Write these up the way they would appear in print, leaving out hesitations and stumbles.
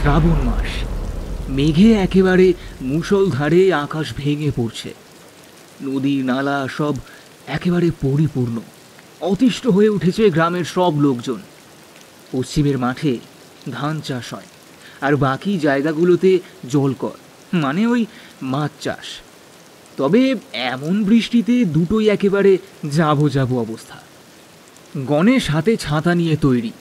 শ্রাবণ মাস, মেঘে একেবারে মুষলধারে আকাশ ভেঙে পড়ছে। নদী নালা সব একেবারে পরিপূর্ণ। অতিষ্ঠ হয়ে উঠেছে গ্রামের সব লোকজন। পশ্চিমের মাঠে ধান চাষ হয়, আর বাকি জায়গাগুলোতে জলকর, মানে ওই মাছ চাষ। তবে এমন বৃষ্টিতে দুটোই একেবারে যাবো যাবো অবস্থা। গণেশ হাতে ছাতা নিয়ে তৈরি,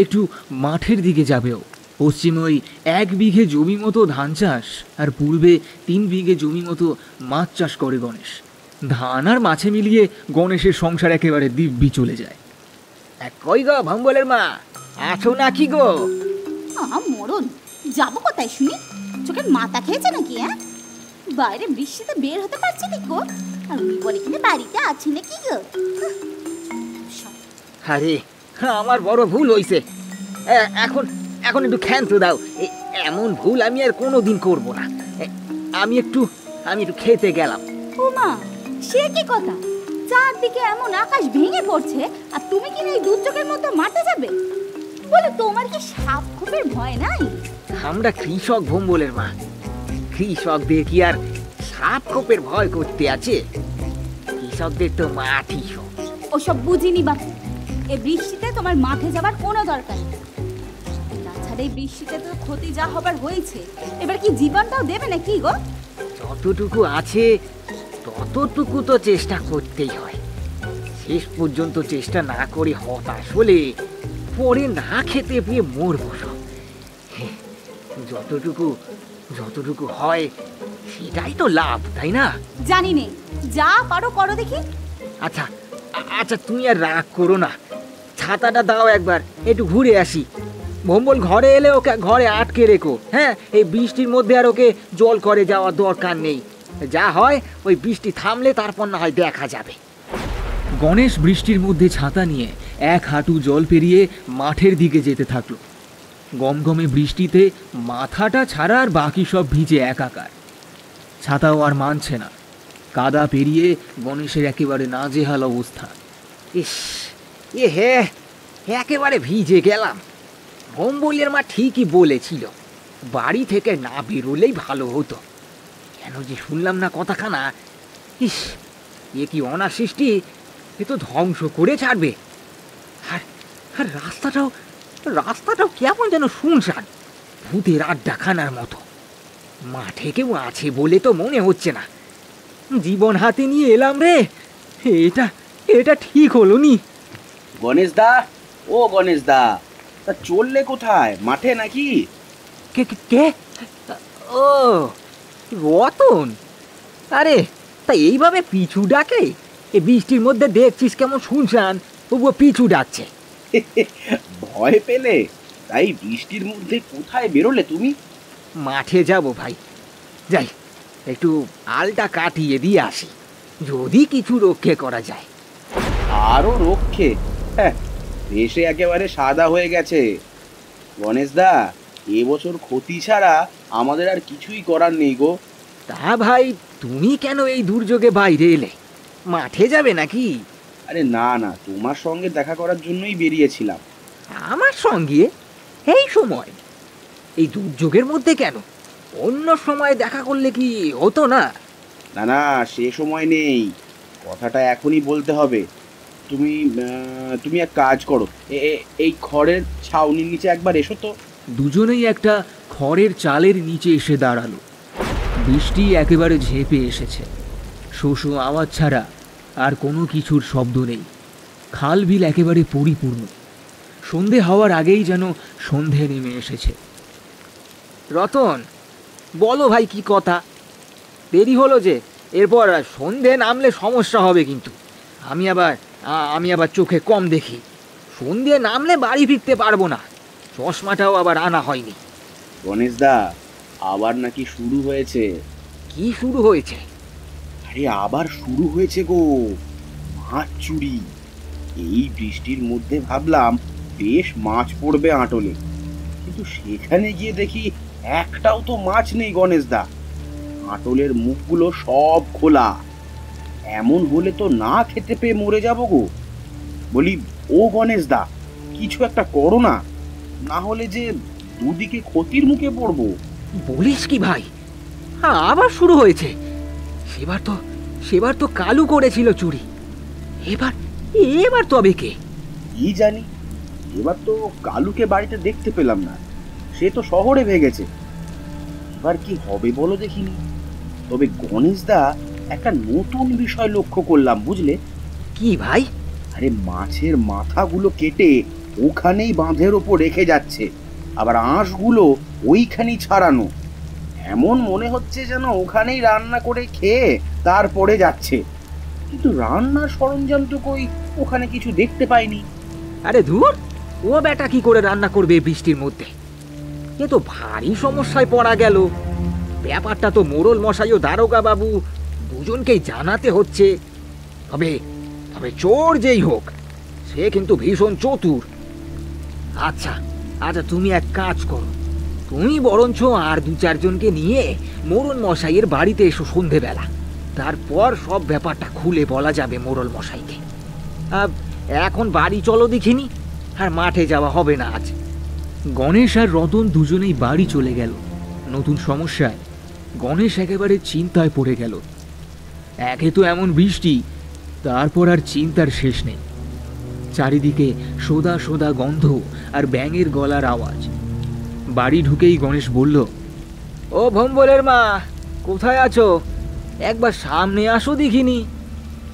একটু মাঠের দিকে যাবেও। পশ্চিমে ওই 1 বিঘে জমি মতো ধান চাষ, আর পূর্বে 3 বিঘে জমি মতো মাছ চাষ করে গণেশ। ধান আর মাছে মিলিয়ে গণেশের সংসার একেবারে দিব্যি চলে যায়। কই গো ভম্বলের মা, আছো নাকি গো? মরণ, যাবো কোথায় শুনি? চোখের মাথা খেয়েছে নাকি? বাইরে বৃষ্টিতে বের হতে পারছি না গো, আর উনি বলে কিনা বাড়িতে আছে নাকি গো। আরে আমার বড় ভুল হইছে। এখন এখন একটু ক্ষান্ত দাও। এমন ভুল আমি আর কোনোদিন করব না। আমি একটু খেতে গেলাম। ও মা, সে কি কথা? চারদিকে এমন আকাশ ভেঙে পড়ছে, আর তুমি কি এই দুর্যোগের মধ্যে মাঠে যাবে? বলে তোমার কি সাপ খোপের ভয় নাই? আমরা কৃষক ভম্বলের মা, কৃষকদের কি আর সাপ খোপের ভয় করতে আছে? কৃষকদের তো মাঠই সব। ওসব বুঝিনি বাপু। এই বৃষ্টিতে তোমার মাঠে যাবার কোনো দরকার নেই। তাছাড়া এই বৃষ্টিতে তো ক্ষতি যা হবার হয়েছে, এবার কি জীবনটাও দেবে নাকি গো? যতটুকু আছে ততটুকু তো চেষ্টা করতেই হয়। শেষ পর্যন্ত চেষ্টা না করে হতাশ হলে পরে না খেতে পেয়ে মরবো সব। যতটুকু হয় সেটাই তো লাভ, তাই না? জানি নে, যা পারো করো দেখি। আচ্ছা আচ্ছা, তুমি আর রাগ করো না। ছাতাটা দাও, একবার একটু ঘুরে আসি। ভম্বল ঘরে এলে ওকে ঘরে আটকে রেখো। হ্যাঁ, এই বৃষ্টির মধ্যে আর ওকে জল করে যাওয়ার দরকার নেই। যা হয় ওই বৃষ্টি থামলে তারপর না হয় দেখা যাবে। গণেশ বৃষ্টির মধ্যে ছাতা নিয়ে 1 হাঁটু জল পেরিয়ে মাঠের দিকে যেতে থাকলো। গমগমে বৃষ্টিতে মাথাটা ছাড়া আর বাকি সব ভিজে একাকার। ছাতাও আর মানছে না। কাদা পেরিয়ে গণেশের একেবারে নাজেহাল অবস্থা। ইস, একেবারে ভিজে গেলাম। ভম্বলের মা ঠিকই বলেছিল, বাড়ি থেকে না বেরোলেই ভালো হতো। কেন যে শুনলাম না কথাখানা। ইস, এ কি অনাসৃষ্টি! এ তো ধ্বংস করে ছাড়বে। আর রাস্তাটাও কেমন যেন শুনশান, ভূতের আড্ডাখানার মতো। মাঠে কেউ আছে বলে তো মনে হচ্ছে না। জীবন হাতে নিয়ে এলাম রে, এটা ঠিক হলো নি। গণেশ দা, ও গণেশ দা, তা চললে কোথায়? মাঠে নাকি? কে? ও রতন, আরে তা এইভাবে পিছু ডাকে? এই বৃষ্টির মধ্যে দেখছিস কেমন শুনশান, তবুও পিছু ডাকছে। ভয় পেলে? তাই বৃষ্টির মধ্যে কোথায় বেরোলে তুমি? মাঠে যাব ভাই, যাই একটু আলটা কাটিয়ে দিয়ে আসি, যদি কিছু রক্ষে করা যায়। আরো রক্ষে? হ্যাঁ, দেশে একেবারে সাদা হয়ে গেছে। গণেশ দা, এবছর ক্ষতি ছাড়া আমাদের আর কিছুই করার নেই গো। তা ভাই, তুমি কেন এই দুর্যোগে বাইরে এলে? মাঠে যাবে নাকি? আরে না না, তোমার সঙ্গে দেখা করার জন্যই বেরিয়েছিলাম। আমার সঙ্গে? এই সময়? এই দুর্যোগের মধ্যে কেন? অন্য সময় দেখা করলে কি হতো না? না না, সে সময় নেই, কথাটা এখনই বলতে হবে। তুমি এক কাজ করো, এই খড়ের ছাউনির নিচে একবার এসো তো। দুজনেই একটা খড়ের চালের নিচে এসে দাঁড়ালো। বৃষ্টি একেবারে ঝেঁপে এসেছে। শোষো আওয়াজ ছাড়া আর কোনো কিছুর শব্দ নেই। খাল বিল একেবারে পরিপূর্ণ। সন্ধে হওয়ার আগেই যেন সন্ধে নেমে এসেছে। রতন, বলো ভাই, কি কথা? দেরি হলো যে, এরপর সন্ধে নামলে সমস্যা হবে কিন্তু। আমি আবার চোখে কম দেখি। সন্ধে নামলে বাড়ি ফিরতে পারবো না। চশমাটাও আবার আনা হয়নি। গণেশ দা, আবার নাকি শুরু হয়েছে। কি শুরু হয়েছে? আরে আবার শুরু হয়েছে গো, মাছ চুরি। এই বৃষ্টির মধ্যে ভাবলাম বেশ মাছ পড়বে আটলে, কিন্তু সেখানে গিয়ে দেখি একটাও তো মাছ নেই গণেশ দা। আটলের মুখগুলো সব খোলা। এমন হলে তো না খেতে পেয়ে মরে যাব গো। বলি ও গণেশ দা, কিছু একটা করো না, না হলে যে দুদিকে ক্ষতির মুখে পড়বো। বলিস কি ভাই? আবার শুরু হয়েছে? সেবার তো কালু করেছিল চুরি। এবার এবার তবে কে? কি জানি, এবার তো কালুকে বাড়িতে দেখতে পেলাম না, সে তো শহরে ভেগেছে। এবার কি হবে বলো দেখিনি। তবে গণেশদা, একটা নতুন বিষয় লক্ষ্য করলাম বুঝলে। কি ভাই? আরে মাছের মাথাগুলো কেটে ওখানেই বাঁধের ওপর রেখে যাচ্ছে, আবার আঁশগুলো ওইখানেই ছাড়ানো। এমন মনে হচ্ছে যেন ওখানেই রান্না করে খেয়ে তারপরে যাচ্ছে। কিন্তু রান্নার সরঞ্জাম তো কই, ওখানে কিছু দেখতে পাইনি। আরে ধুর, ও বেটা কি করে রান্না করবে এই বৃষ্টির মধ্যে? এ তো ভারী সমস্যায় পড়া গেল। ব্যাপারটা তো মোড়ল মশাই ও দারোগা বাবু দুজনকেই জানাতে হচ্ছে। তবে তবে চোর যেই হোক, সে কিন্তু ভীষণ চতুর। আচ্ছা আচ্ছা, তুমি এক কাজ করো, তুমি বরঞ্চ আর 2-4 জনকে নিয়ে মোড়ল মশাইয়ের বাড়িতে এসো সন্ধেবেলা। তারপর সব ব্যাপারটা খুলে বলা যাবে মোড়ল মশাইকে। এখন বাড়ি চলো দেখিনি, আর মাঠে যাওয়া হবে না আজ। গণেশ আর রতন দুজনেই বাড়ি চলে গেল। নতুন সমস্যায় গণেশ একেবারে চিন্তায় পড়ে গেল। একে তো এমন বৃষ্টি, তারপর আর চিন্তার শেষ নেই। চারিদিকে সোদা সোদা গন্ধ আর ব্যাঙের গলার আওয়াজ। বাড়ি ঢুকেই গণেশ বলল, ও ভম্বলের মা, কোথায় আছো? একবার সামনে আসো দেখিনি।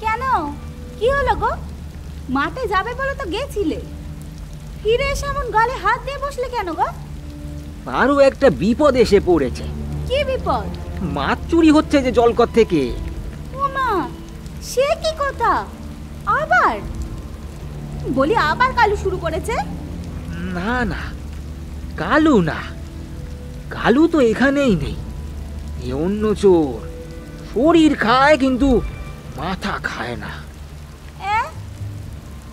কেন, কি হলো গো? মাঠে যাবে বলে তো গেছিলে, ফিরে এসে এমন গালে হাত দিয়ে বসলে কেন গো? আরও একটা বিপদ এসে পড়েছে। কি বিপদ? মাছ চুরি হচ্ছে যে জলকর থেকে। ও মা, সে কি কথা? আবার বলি, আবার কালু শুরু করেছে? না না, কালু না, কালু তো এখানেই নেই। এ অন্য চোর। শরীর খায় কিন্তু মাথা খায় না।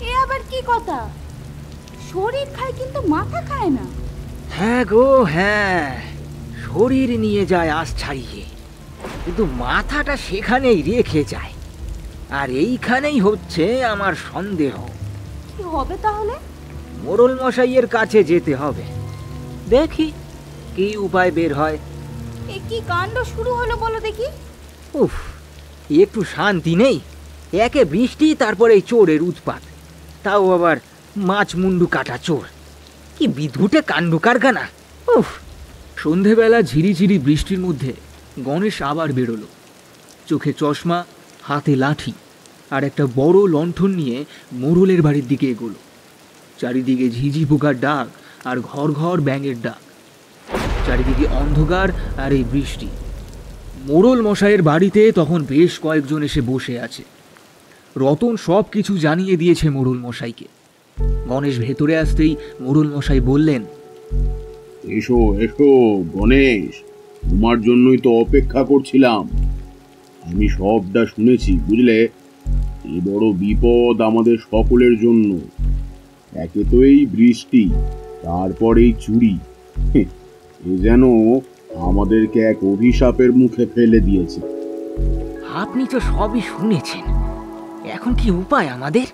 এ আবার কি কথা? শরীর খায় কিন্তু মাথা খায় না? হ্যাঁ গো হ্যাঁ, শরীর নিয়ে যায় আশ ছাড়িয়ে, কিন্তু মাথাটা সেখানেই রেখে যায়। আর এইখানেই হচ্ছে আমার সন্দেহ। কি হবে তাহলে? মোড়ল মশাইয়ের কাছে যেতে হবে, দেখি কি উপায় বের হয়। এ কি কাণ্ড শুরু হলো বলো দেখি? উফ, একটু শান্তি নেই। একে বৃষ্টি, তারপরে এই চোরের উৎপাত, তাও আবার মাছ মুন্ডু কাটা চোর। কি বিধুটে কাণ্ড কারখানা। উফ। সন্ধেবেলা ঝিরিঝিরি বৃষ্টির মধ্যে গণেশ আবার বেরোলো। চোখে চশমা, হাতে লাঠি আর একটা বড় লণ্ঠন নিয়ে মোড়লের বাড়ির দিকে এগোলো। চারিদিকে ঝিঝি পোকার ডাক আর ঘর ঘর ব্যাঙের ডাক। চারিদিকে অন্ধকার আর এই বৃষ্টি। মোড়ল মশাইয়ের বাড়িতে তখন বেশ কয়েকজন এসে বসে আছে। রতন সব কিছু জানিয়ে দিয়েছে মোড়ল মশাইকে। গণেশ ভেতরে আসতেই মোড়ল মশাই বললেন, এসো এসো গণেশ, তোমার জন্যই তো অপেক্ষা করছিলাম। আমি সবটা শুনেছি বুঝলে। এ বড় বিপদ আমাদের সকলের জন্য। একে তো এই বৃষ্টি, তারপর এই চুরি। এ যেন আমাদেরকে এক অভিশাপের মুখে ফেলে দিয়েছে। আপনি তো সবই শুনেছেন, এখন কি উপায় আমাদের?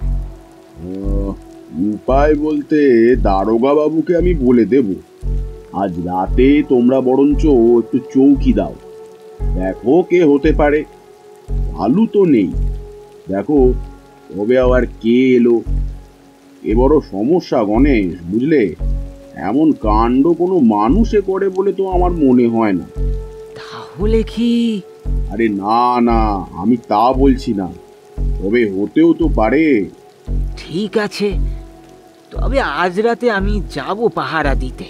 উপায় বলতে দারোগা বাবুকে আমি বলে দেব, আজ রাতে তোমরা বরঞ্চ একটু চৌকি দাও, দেখো কে হতে পারে। আলু তো নেই, দেখো তবে আবার কে এলো। এ বড় সমস্যা গণেশ বুঝলে। এমন কাণ্ড কোনো মানুষে করে বলে তো আমার মনে হয় না। তাহলে কি? আরে না না, আমি তা বলছি না, তবে হতেও তো পারে। ঠিক আছে, তবে আজ রাতে আমি যাব পাহারা দিতে।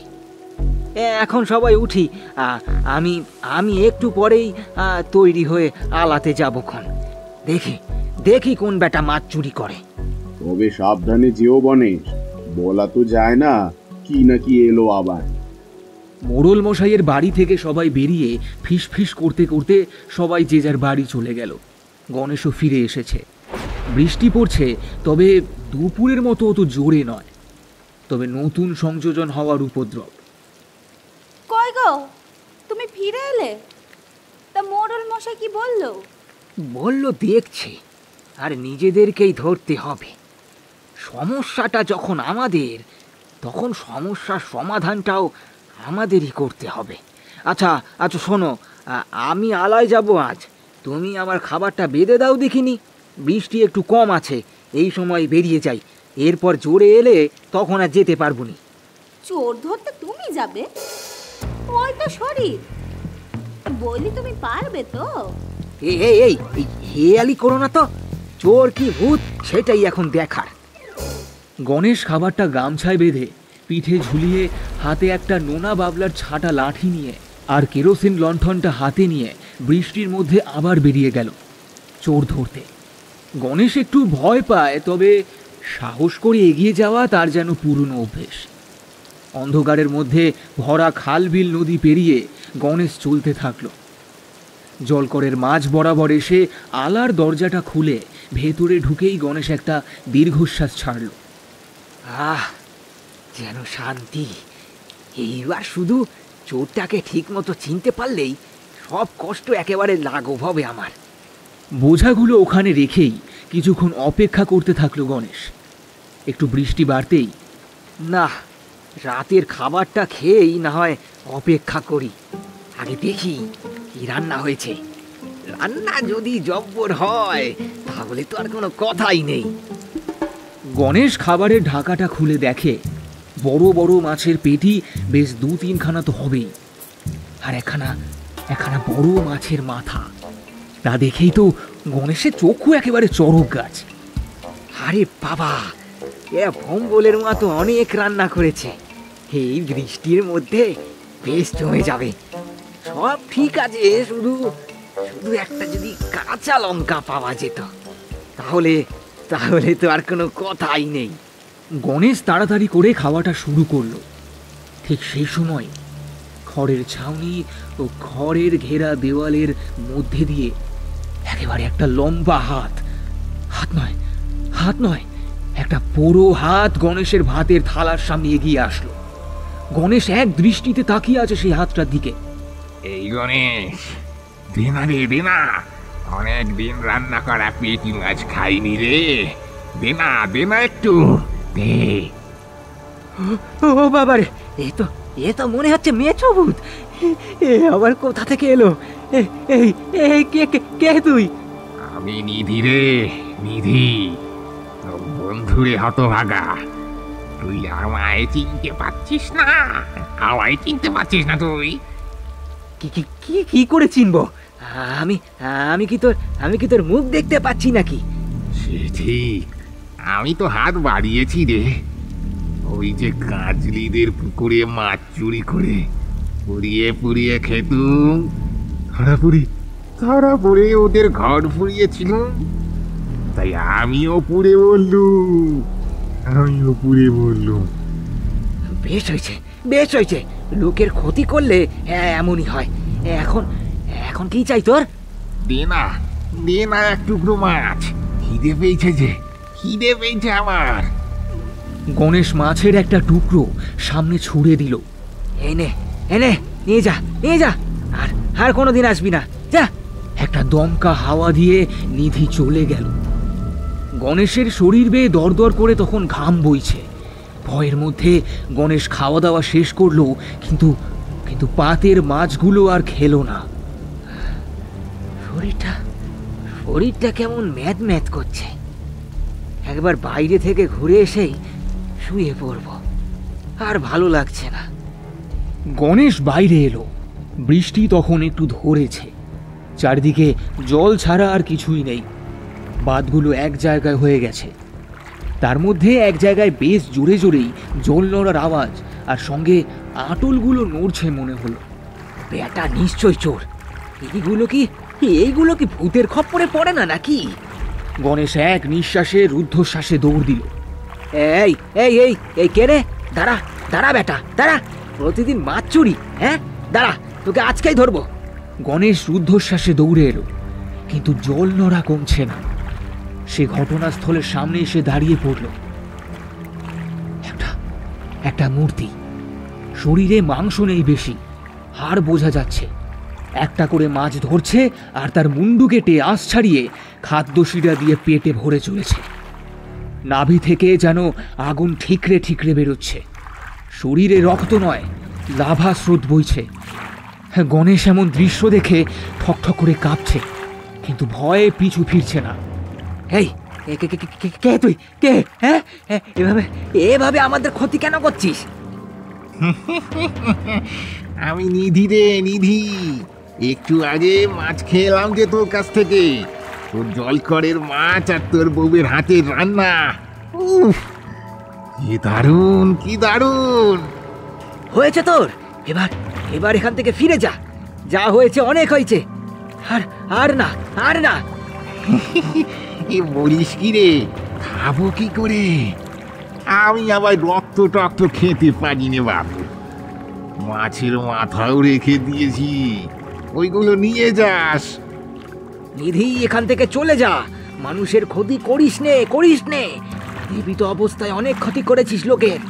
এখন সবাই উঠি, আমি আমি একটু পরেই তৈরি হয়ে আলাতে যাবক্ষণ। দেখি দেখি কোন বেটা মাছ চুরি করে। তবে সাবধানে যেও গণেশ, বলা তো যায় না কি নাকি এলো আবার। মোড়ল মশাইয়ের বাড়ি থেকে সবাই বেরিয়ে ফিস ফিস করতে করতে সবাই যে যার বাড়ি চলে গেল। গণেশও ফিরে এসেছে। বৃষ্টি পড়ছে, তবে দুপুরের মতো অত জোরে নয়। তবে নতুন সংযোজন হওয়ার উপদ্রব। কই গো, তুমি ফিরে এলে? তা মোড়ল মশাই কি বললো? বলল দেখছি, আর নিজেদেরকেই ধরতে হবে। সমস্যাটা যখন আমাদের, তখন সমস্যার সমাধানটাও আমাদেরই করতে হবে। আচ্ছা আচ্ছা শোনো, আমি আলায় যাব আজ, তুমি আমার খাবারটা বেঁধে দাও দেখিনি। বৃষ্টি একটু কম আছে, এই সময় বেরিয়ে যাই, এরপর জোরে এলে তখন আর যেতে পারবো নি। চোর ধরতে তুমি যাবে? ওই তো শরীর, বলি তুমি পারবে তো? এই এই এই এই হেয়ালি করো না তো, চোর কি ভূত সেটাই এখন দেখার। গণেশ খাবারটা গামছায় বেঁধে পিঠে ঝুলিয়ে হাতে একটা নোনা বাবলার ছাটা লাঠি নিয়ে আর কেরোসিন লণ্ঠনটা হাতে নিয়ে বৃষ্টির মধ্যে আবার বেরিয়ে গেল চোর ধরতে। গণেশ একটু ভয় পায়, তবে সাহস করে এগিয়ে যাওয়া তার যেন পুরনো অভ্যেস। অন্ধকারের মধ্যে ভরা খাল বিল নদী পেরিয়ে গণেশ চলতে থাকলো। জলকরের মাঝ বরাবর এসে আলার দরজাটা খুলে ভেতরে ঢুকেই গণেশ একটা দীর্ঘশ্বাস ছাড়ল। আহ, যেন শান্তি। এইবার শুধু চোরটাকে ঠিক মতো চিনতে পারলেই সব কষ্ট একেবারে লাঘব হবে আমার। বোঝাগুলো ওখানে রেখেই কিছুক্ষণ অপেক্ষা করতে থাকলো গণেশ। একটু বৃষ্টি বাড়তেই, না, রাতের খাবারটা খেয়েই না হয় অপেক্ষা করি। আগে দেখি কি রান্না হয়েছে। রান্না যদি জব্বর হয় তাহলে তো আর কোনো কথাই নেই। গণেশ খাবারের ঢাকাটা খুলে দেখে বড় বড় মাছের পেটি বেশ 2-3খানা তো হবেই, আর একখানা বড় মাছের মাথা। তা দেখেই তো গণেশের চক্ষু একেবারে চড়ক গাছ। আরে বাবা, এ ভম্বলের মা তো অনেক রান্না করেছে, এই বৃষ্টির মধ্যে বেশ জমে যাবে। সব ঠিক আছে, শুধু শুধু একটা যদি কাঁচা লঙ্কা পাওয়া যেত তাহলে তাহলে তো আর কোনো কথাই নেই। গণেশ তাড়াতাড়ি করে খাওয়াটা শুরু করলো। ঠিক সেই সময় খড়ের ছাউনি ও খড়ের ঘেরা দেওয়ালের মধ্যে দিয়ে একেবারে একটা লম্বা হাত নয় একটা পোড়ো হাত গণেশের ভাতের থালার সামনে এগিয়ে আসলো। গণেশ এক দৃষ্টিতে তাকিয়ে আছে সেই হাতটার দিকে। এই গণেশ, দিনা রে দিনা, অনেক দিন রান্না করা পেটি মাছ খাইনি রে, দিনা দিনা একটু দে। ও বাবারে, এ তো মনে হচ্ছে মেছো ভূত। এ আবার কোথা থেকে এলো? এই এই কে কে কে তুই? আমি নিধি রে, নিধি, তোর বন্ধুরে হতভাগা। তুই আমায় চিনতে পারছিস না? আমায় চিনতে পারছিস না তুই? কি কি কি কি করে চিনবো? আমি আমি কি তোর মুখ দেখতে পাচ্ছি নাকি? সে ঠিক, আমি তো হাত বাড়িয়েছি রে। ওই যে কাজলিদের পুকুরে মাছ চুরি করে পুড়িয়ে পুড়িয়ে খেতুম, ধরা পড়ে ওদের ঘর পুড়িয়েছিল, তাই আমিও পুড়ে বললুম। বেশ হয়েছে, লোকের ক্ষতি করলে এমনই হয়। এখন এখন কি চাই তোর? দে না এক টুকরো মাছ, খিদে পেয়েছে আমার। গণেশ মাছের একটা টুকরো সামনে ছুঁড়ে দিল। এনে নিয়ে যা, আর কোনোদিন আসবি না, যা। একটা দমকা হাওয়া দিয়ে নিধি চলে গেল। গণেশের শরীর বেয়ে দরদর করে তখন ঘাম বইছে। ভয়ের মধ্যে গণেশ খাওয়া দাওয়া শেষ করলো, কিন্তু পাতের মাছগুলো আর খেলো না। শরীরটা কেমন ম্যাদ করছে। একবার বাইরে থেকে ঘুরে এসেই শুয়ে পড়ব, আর ভালো লাগছে না। গণেশ বাইরে এলো। বৃষ্টি তখন একটু ধরেছে। চারদিকে জল ছাড়া আর কিছুই নেই। বাঁধগুলো এক জায়গায় হয়ে গেছে, তার মধ্যে এক জায়গায় বেশ জোরে জোরেই জল নড়ার আওয়াজ, আর সঙ্গে আঁটলগুলো নড়ছে মনে হলো। বেটা নিশ্চয় চোর। এইগুলো কি ভূতের খপ্পরে পড়ে না নাকি? গণেশ এক নিঃশ্বাসে রুদ্ধশ্বাসে দৌড় দিল। এই এই এই এই কে রে? দাঁড়া বেটা, দাঁড়া। প্রতিদিন মাছ চুরি, হ্যাঁ? দাঁড়া, তোকে আজকেই ধরবো। গণেশ রুদ্ধশ্বাসে দৌড়ে এলো, কিন্তু জল নড়া কমছে না। সে ঘটনাস্থলের সামনে এসে দাঁড়িয়ে পড়ল। একটা মূর্তি, শরীরে মাংস নেই বেশি, হাড় বোঝা যাচ্ছে। একটা করে মাছ ধরছে আর তার মুন্ডু কেটে আঁশ ছাড়িয়ে খাদ্য শিরা দিয়ে পেটে ভরে চলেছে। নাভি থেকে যেন আগুন ঠিকরে ঠিকরে বেরোচ্ছে। শরীরে রক্ত নয়, লাভা স্রোত বইছে। গণেশ এমন দৃশ্য দেখে ঠকঠক করে কাঁপছে, কিন্তু ভয়ে পিছু ফিরছে না। এই কে তুই? কে? হ্যাঁ, এভাবে এভাবে আমাদের ক্ষতি কেন করছিস? আমি নিধি রে, নিধি। একটু আগে মাছ খেলাম যে তোর কাছ থেকে, তোর জলকরের মাছ আর তোর বউয়ের হাতের রান্না। উফ, কি দারুণ, কি দারুণ। হয়েছে তোর? এবার এবার এখান থেকে ফিরে যা। যা হয়েছে অনেক হয়েছে। আর আর না, আর না। এ বলিস কি রে, খাবো কি করে? আমি আবার রক্ত টক্ত খেতে পারি নে বাবু। মাছের মাথাও রেখে দিয়েছি, ওইগুলো নিয়ে যাস। নিধি, এখান থেকে চলে যা। মানুষের ক্ষতি করিস নে, করিস নে। জীবিত অবস্থায় অনেক ক্ষতি করেছিস লোকের।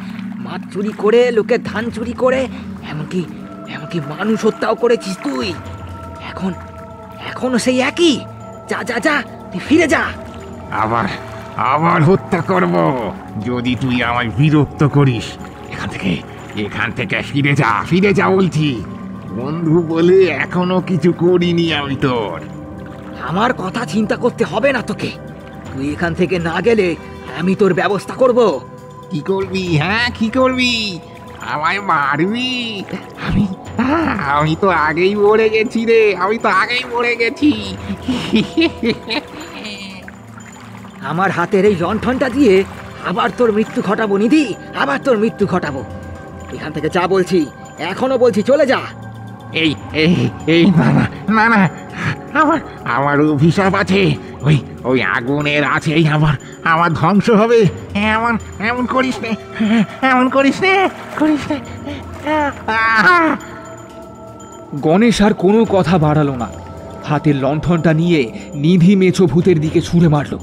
মাছ চুরি করে, লোকের ধান চুরি করে, এমনকি এমনকি মানুষ হত্যাও করেছিস তুই। এখনো সেই একই। যা যা যা, তুই ফিরে যা। আবার আবার হত্যা করব যদি তুই আমায় বিরক্ত করিস। এখান থেকে ফিরে যা বলছি। বন্ধু বলে এখনো কিছু করিনি আমি তোর। আমার কথা চিন্তা করতে হবে না তোকে। তুই এখান থেকে না গেলে আমি তোর ব্যবস্থা করব। কি করবি? হ্যাঁ, কি করবি? আমায় মারবি? আমি তো আগেই মরে গেছি রে, আমি তো আগেই মরে গেছি। আমার হাতের এই লণ্ঠনটা দিয়ে আবার তোর মৃত্যু ঘটাবো নিধি, আবার তোর মৃত্যু ঘটাবো। এখান থেকে যা বলছি, এখনো বলছি, চলে যা। এই এই এই না না না না, আমার অভিশাপ আছে। ওই আগুনের আছেই আমার ধ্বংস হবে। এমন করিস নে, করিস নে। গণেশ আর কোনো কথা বাড়ালো না। হাতের লণ্ঠনটা নিয়ে নিধি মেছো ভূতের দিকে ছুঁড়ে মারল।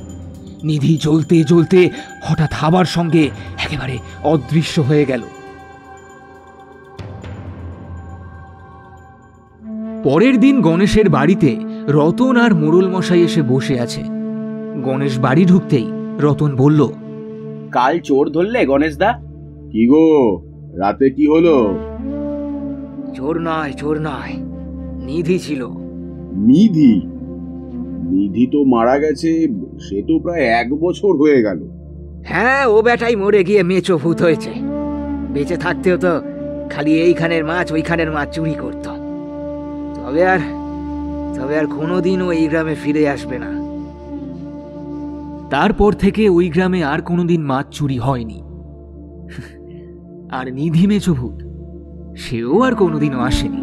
নিধি জ্বলতে জ্বলতে হঠাৎ হাবার সঙ্গে একেবারে অদৃশ্য হয়ে গেল। পরের দিন গণেশের বাড়িতে রতন আর মোড়ল মশাই এসে বসে আছে। গণেশ বাড়ি ঢুকতেই রতন বলল, কাল চোর ধরলে গণেশদা? কি গো, রাতে কি হলো? চোর নয়, নিধি ছিল। নিধি? নিধি তো মারা গেছে, সে তো প্রায় 1 বছর হয়ে গেল। হ্যাঁ, ও বেটাই মরে গিয়ে মেচো ভূত হয়েছে। বেঁচে থাকতেও তো খালি এইখানের মাছ ওইখানের মাছ চুরি করত। তবে আর কোনোদিনও এই গ্রামে ফিরে আসবে না। তারপর থেকে ওই গ্রামে আর কোনোদিন মাছ চুরি হয়নি। আর নিধি মেছো ভূত, সেও আর কোনোদিনও আসেনি।